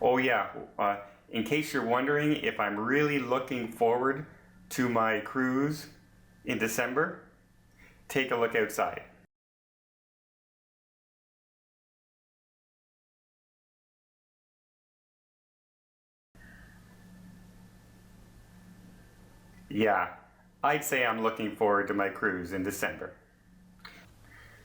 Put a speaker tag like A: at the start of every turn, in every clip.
A: Oh yeah, in case you're wondering if I'm really looking forward to my cruise in December, take a look outside. Yeah, I'd say I'm looking forward to my cruise in December.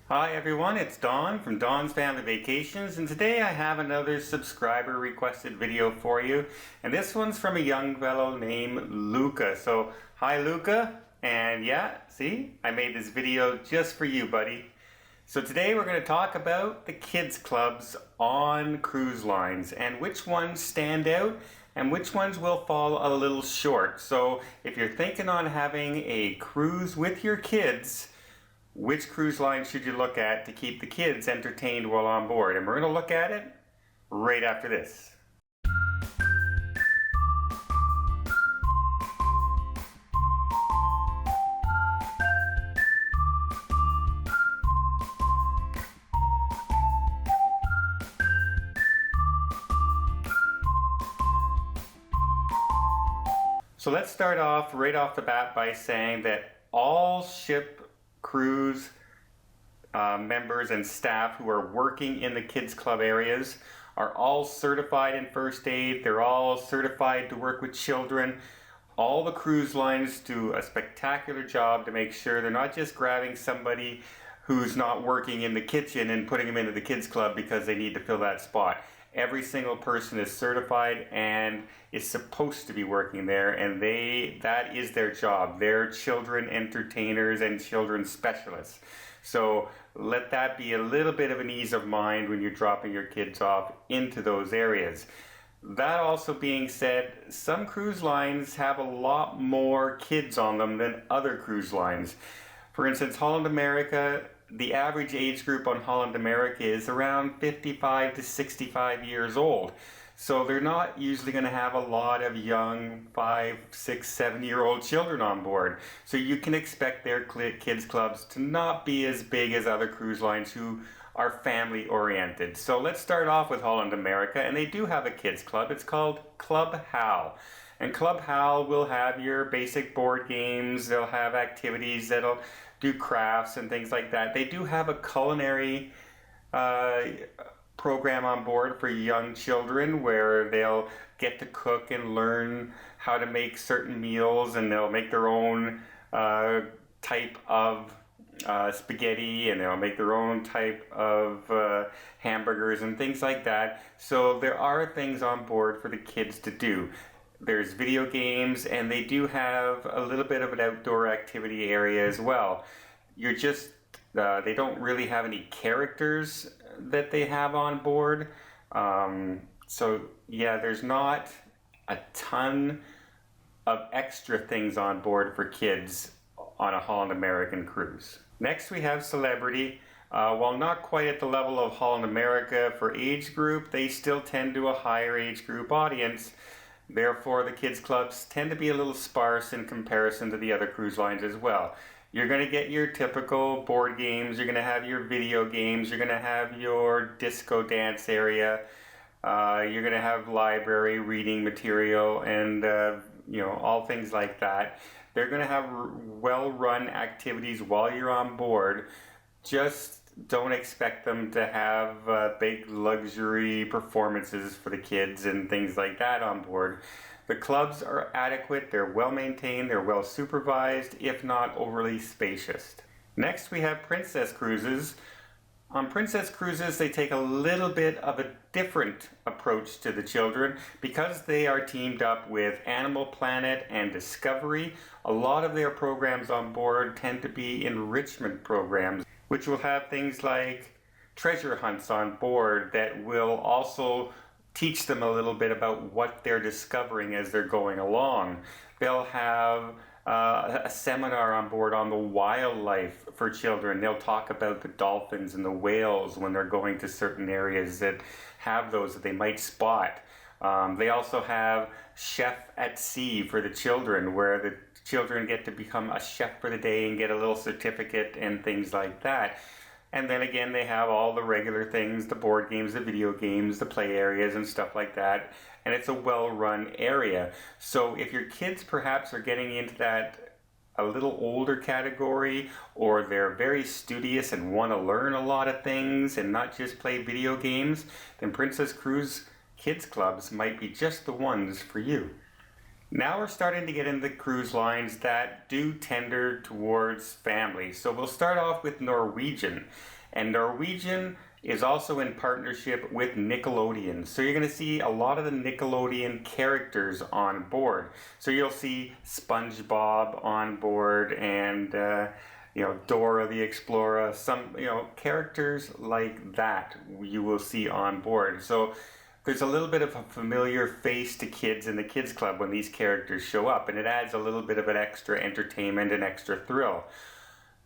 A: Hi everyone, it's Don from Don's Family Vacations, and today I have another subscriber requested video for you, and this one's from a young fellow named Luca. So hi Luca, and yeah, see, I made this video just for you, buddy. So today we're going to talk about the kids clubs on cruise lines and which ones stand out and which ones will fall a little short. So if you're thinking on having a cruise with your kids, which cruise line should you look at to keep the kids entertained while on board? And we're going to look at it right after this. So let's start off right off the bat by saying that all ship cruise members and staff who are working in the kids club areas are all certified in first aid. They're all certified to work with children. All the cruise lines do a spectacular job to make sure they're not just grabbing somebody who's not working in the kitchen and putting them into the kids club because they need to fill that spot. Every single person is certified and is supposed to be working there, and that is their job. They're children entertainers and children specialists. So let that be a little bit of an ease of mind when you're dropping your kids off into those areas. That also being said, some cruise lines have a lot more kids on them than other cruise lines. For instance, Holland America, the average age group on Holland America is around 55 to 65 years old. So they're not usually going to have a lot of young 5, 6, 7-year-old children on board. So you can expect their kids clubs to not be as big as other cruise lines who are family oriented. So let's start off with Holland America, and they do have a kids club. It's called Club Hal. And Club Hal will have your basic board games. They'll have activities that'll do crafts and things like that. They do have a culinary program on board for young children where they'll get to cook and learn how to make certain meals, and they'll make their own type of spaghetti, and they'll make their own type of hamburgers and things like that. So there are things on board for the kids to do. There's video games, and they do have a little bit of an outdoor activity area as well. They don't really have any characters that they have on board. So yeah, there's not a ton of extra things on board for kids on a Holland American cruise. Next we have Celebrity. While not quite at the level of Holland America for age group, they still tend to a higher age group audience. Therefore, the kids clubs tend to be a little sparse in comparison to the other cruise lines as well. You're going to get your typical board games, you're going to have your video games, you're going to have your disco dance area, you're going to have library reading material, and all things like that. They're going to have well-run activities while you're on board. Just don't expect them to have big luxury performances for the kids and things like that on board. The clubs are adequate, they're well maintained, they're well supervised, if not overly spacious. Next we have Princess Cruises. On Princess Cruises, they take a little bit of a different approach to the children because they are teamed up with Animal Planet and Discovery. A lot of their programs on board tend to be enrichment programs, which will have things like treasure hunts on board that will also teach them a little bit about what they're discovering as they're going along. They'll have a seminar on board on the wildlife for children. They'll talk about the dolphins and the whales when they're going to certain areas that have those that they might spot. They also have Chef at Sea for the children, where the children get to become a chef for the day and get a little certificate and things like that. And then again, they have all the regular things, the board games, the video games, the play areas and stuff like that. And it's a well-run area. So if your kids perhaps are getting into that a little older category, or they're very studious and want to learn a lot of things and not just play video games, then Princess Cruise Kids Clubs might be just the ones for you. Now we're starting to get into cruise lines that do tender towards families. So we'll start off with Norwegian. And Norwegian is also in partnership with Nickelodeon. So you're going to see a lot of the Nickelodeon characters on board. So you'll see SpongeBob on board and Dora the Explorer, some characters like that you will see on board. So there's a little bit of a familiar face to kids in the kids club when these characters show up, and it adds a little bit of an extra entertainment and extra thrill.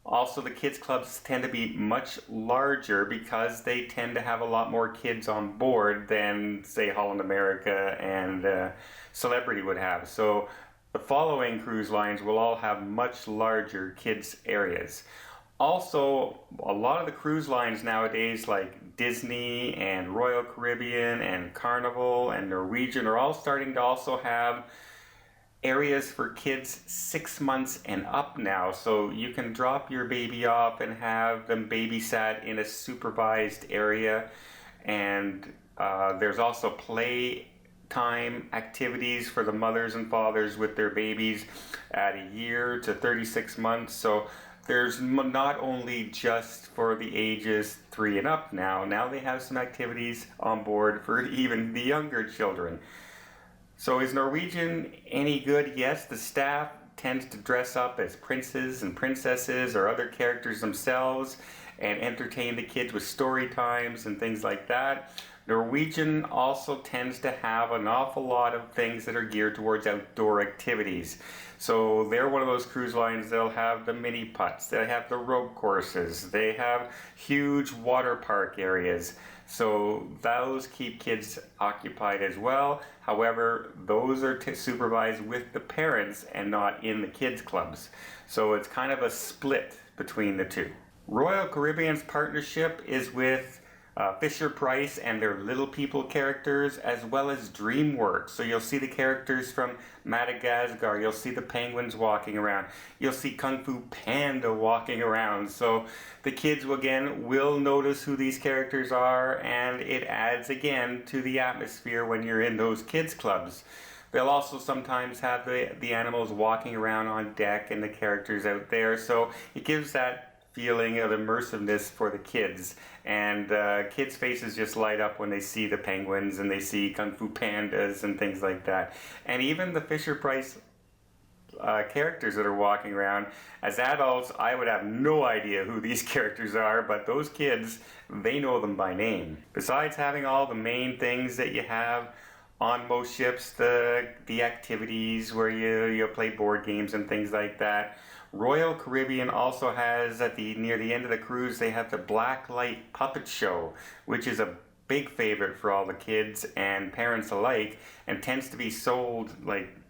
A: Also, the kids clubs tend to be much larger because they tend to have a lot more kids on board than, say, Holland America and Celebrity would have. So the following cruise lines will all have much larger kids areas. Also, a lot of the cruise lines nowadays, like Disney and Royal Caribbean and Carnival and Norwegian, are all starting to also have areas for kids 6 months and up now. So you can drop your baby off and have them babysat in a supervised area. And there's also play time activities for the mothers and fathers with their babies at a year to 36 months. So there's not only just for the ages 3 and up now they have some activities on board for even the younger children. So is Norwegian any good? Yes, the staff tends to dress up as princes and princesses or other characters themselves and entertain the kids with story times and things like that. Norwegian also tends to have an awful lot of things that are geared towards outdoor activities. So they're one of those cruise lines, they'll have the mini putts, they have the rope courses, they have huge water park areas. So those keep kids occupied as well. However, those are supervised with the parents and not in the kids clubs. So it's kind of a split between the two. Royal Caribbean's partnership is with Fisher-Price and their Little People characters, as well as DreamWorks. So you'll see the characters from Madagascar, you'll see the penguins walking around, you'll see Kung Fu Panda walking around. So the kids will notice who these characters are, and it adds again to the atmosphere when you're in those kids clubs. They'll also sometimes have the animals walking around on deck and the characters out there, so it gives that feeling of immersiveness for the kids, and kids' faces just light up when they see the penguins and they see Kung Fu Pandas and things like that. And even the Fisher-Price characters that are walking around, as adults I would have no idea who these characters are, but those kids, they know them by name. Besides having all the main things that you have on most ships, the activities where you play board games and things like that, Royal Caribbean also has, near the end of the cruise, they have the Blacklight Puppet Show, which is a big favorite for all the kids and parents alike, and tends to be sold,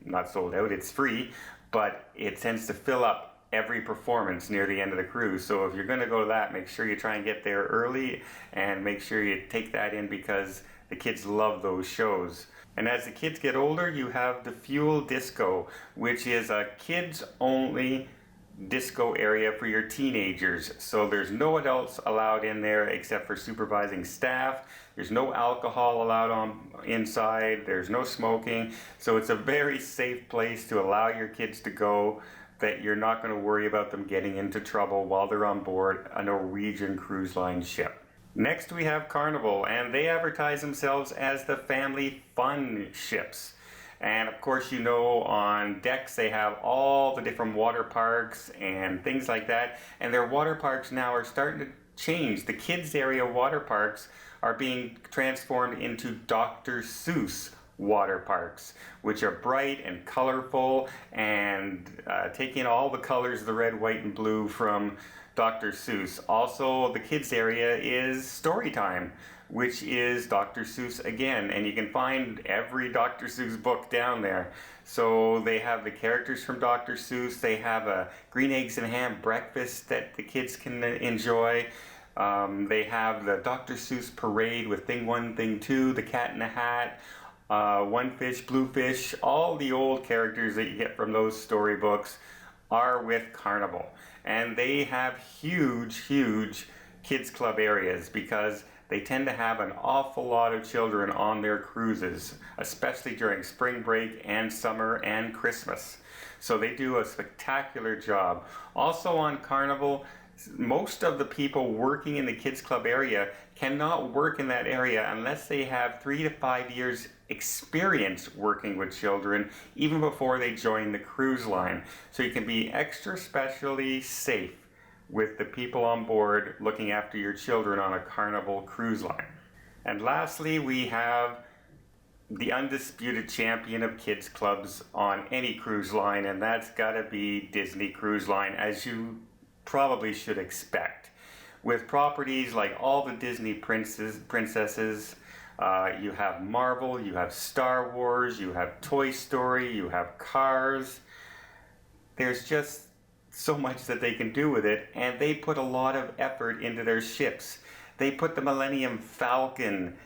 A: not sold out, it's free, but it tends to fill up every performance near the end of the cruise. So if you're going to go to that, make sure you try and get there early and make sure you take that in, because the kids love those shows. And as the kids get older, you have the Fuel Disco, which is a kids-only disco area for your teenagers. So there's no adults allowed in there except for supervising staff. There's no alcohol allowed inside. There's no smoking. So it's a very safe place to allow your kids to go, that you're not going to worry about them getting into trouble while they're on board a Norwegian cruise line ship. Next we have Carnival, and they advertise themselves as the family fun ships. And of course, on decks they have all the different water parks and things like that. And their water parks now are starting to change. The kids area water parks are being transformed into Dr. Seuss water parks, which are bright and colorful and taking all the colors, the red, white, and blue from Dr. Seuss. Also, the kids area is Storytime, which is Dr. Seuss again, and you can find every Dr. Seuss book down there. So they have the characters from Dr. Seuss, they have a green eggs and ham breakfast that the kids can enjoy. They have the Dr. Seuss parade with Thing 1, Thing 2, the Cat in the Hat, One Fish, Blue Fish. All the old characters that you get from those storybooks are with Carnival. And they have huge kids club areas because they tend to have an awful lot of children on their cruises, especially during spring break and summer and Christmas. So they do a spectacular job. Also on Carnival, most of the people working in the kids club area cannot work in that area unless they have 3 to 5 years experience working with children even before they join the cruise line. So you can be extra specially safe with the people on board looking after your children on a Carnival cruise line. And lastly, we have the undisputed champion of kids clubs on any cruise line, and that's gotta be Disney Cruise Line, as you probably should expect. With properties like all the Disney princesses, you have Marvel, you have Star Wars, you have Toy Story, you have Cars. There's just so much that they can do with it, and they put a lot of effort into their ships. They put the Millennium Falcon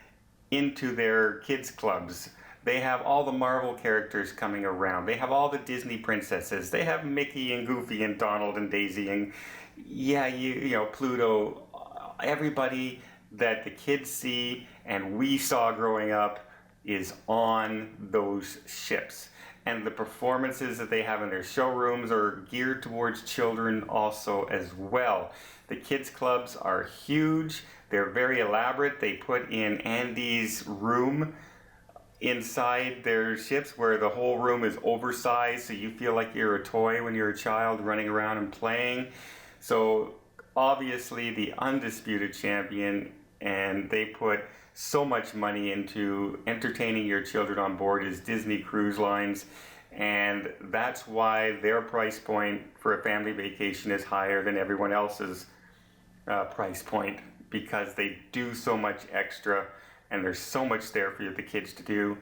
A: into their kids clubs. They have all the Marvel characters coming around. They have all the Disney princesses. They have Mickey and Goofy and Donald and Daisy and you know, Pluto. Everybody that the kids see and we saw growing up is on those ships. And the performances that they have in their showrooms are geared towards children also as well. The kids clubs are huge. They're very elaborate. They put in Andy's room inside their ships where the whole room is oversized so you feel like you're a toy when you're a child running around and playing. So obviously the undisputed champion, and they put so much money into entertaining your children on board, is Disney Cruise Lines, and that's why their price point for a family vacation is higher than everyone else's price point, because they do so much extra and there's so much there for the kids to do.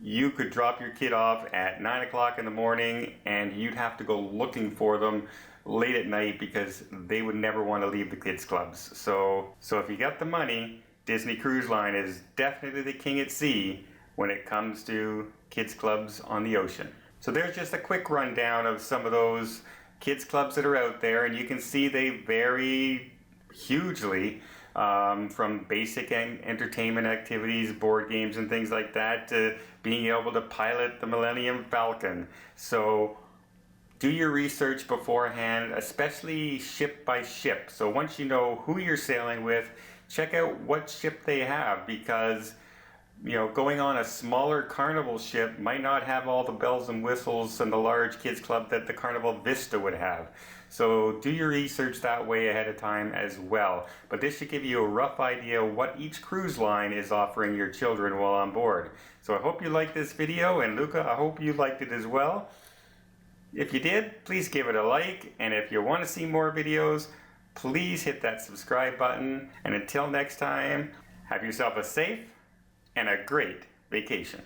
A: You could drop your kid off at 9 o'clock in the morning and you'd have to go looking for them late at night because they would never want to leave the kids clubs. So if you got the money, Disney Cruise Line is definitely the king at sea when it comes to kids clubs on the ocean. So there's just a quick rundown of some of those kids clubs that are out there, and you can see they vary hugely from basic entertainment activities, board games and things like that, to being able to pilot the Millennium Falcon. So do your research beforehand, especially ship by ship. So once you know who you're sailing with, check out what ship they have, because you know, going on a smaller Carnival ship might not have all the bells and whistles and the large kids club that the Carnival Vista would have. So do your research that way ahead of time as well. But this should give you a rough idea of what each cruise line is offering your children while on board. So I hope you liked this video, and Luca, I hope you liked it as well. If you did, please give it a like, and if you want to see more videos, please hit that subscribe button. And until next time, have yourself a safe and a great vacation.